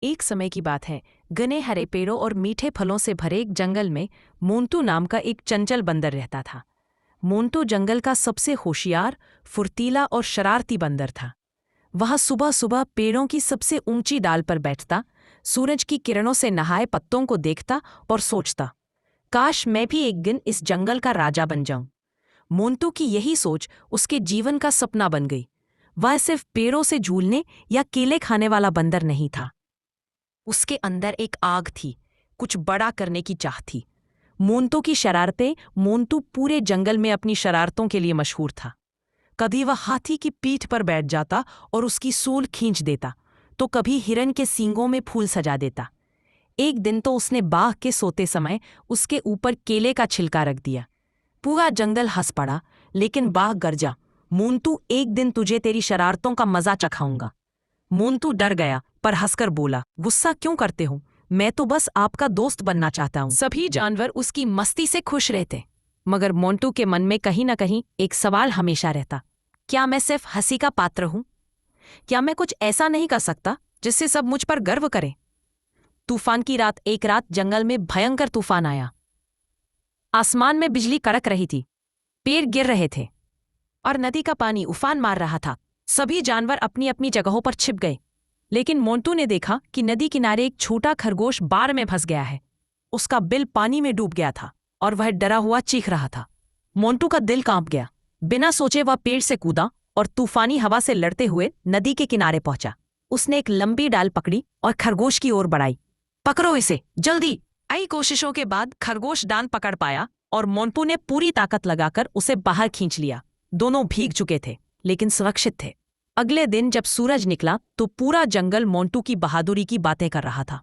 एक समय की बात है। घने हरे पेड़ों और मीठे फलों से भरे एक जंगल में मोंटू नाम का एक चंचल बंदर रहता था। मोंटू जंगल का सबसे होशियार, फुर्तीला और शरारती बंदर था। वह सुबह सुबह पेड़ों की सबसे ऊंची डाल पर बैठता, सूरज की किरणों से नहाए पत्तों को देखता और सोचता, काश मैं भी एक दिन इस जंगल का राजा बन जाऊं। मोंटू की यही सोच उसके जीवन का सपना बन गई। वह सिर्फ पेड़ों से झूलने या केले खाने वाला बंदर नहीं था। उसके अंदर एक आग थी, कुछ बड़ा करने की चाह थी। मोंटू की शरारतें। मोंटू पूरे जंगल में अपनी शरारतों के लिए मशहूर था। कभी वह हाथी की पीठ पर बैठ जाता और उसकी सूल खींच देता, तो कभी हिरन के सींगों में फूल सजा देता। एक दिन तो उसने बाघ के सोते समय उसके ऊपर केले का छिलका रख दिया। पूरा जंगल हंस पड़ा, लेकिन बाघ गरजा, मोंटू एक दिन तुझे तेरी शरारतों का मजा चखाऊंगा। मोंटू डर गया पर हंसकर बोला, गुस्सा क्यों करते हो, मैं तो बस आपका दोस्त बनना चाहता हूं। सभी जानवर उसकी मस्ती से खुश रहते, मगर मोंटू के मन में कहीं न कहीं एक सवाल हमेशा रहता, क्या मैं सिर्फ हंसी का पात्र हूं? क्या मैं कुछ ऐसा नहीं कर सकता जिससे सब मुझ पर गर्व करें? तूफान की रात। एक रात जंगल में भयंकर तूफान आया। आसमान में बिजली कड़क रही थी, पेड़ गिर रहे थे और नदी का पानी उफान मार रहा था। सभी जानवर अपनी अपनी जगहों पर छिप गए, लेकिन मोंटू ने देखा कि नदी किनारे एक छोटा खरगोश बाढ़ में फंस गया है। उसका बिल पानी में डूब गया था और वह डरा हुआ चीख रहा था। मोंटू का दिल कांप गया। बिना सोचे वह पेड़ से कूदा और तूफानी हवा से लड़ते हुए नदी के किनारे पहुंचा। उसने एक लंबी डाल पकड़ी और खरगोश की ओर बढ़ाई। पकड़ो इसे, जल्दी! कई कोशिशों के बाद खरगोश डाल पकड़ पाया और मोंटू ने पूरी ताकत लगाकर उसे बाहर खींच लिया। दोनों भीग चुके थे, लेकिन सुरक्षित थे। अगले दिन जब सूरज निकला तो पूरा जंगल मोंटू की बहादुरी की बातें कर रहा था।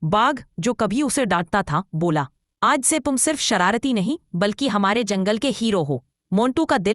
बाघ, जो कभी उसे डांटता था, बोला, आज से तुम सिर्फ शरारती नहीं बल्कि हमारे जंगल के हीरो हो। मोंटू का दिल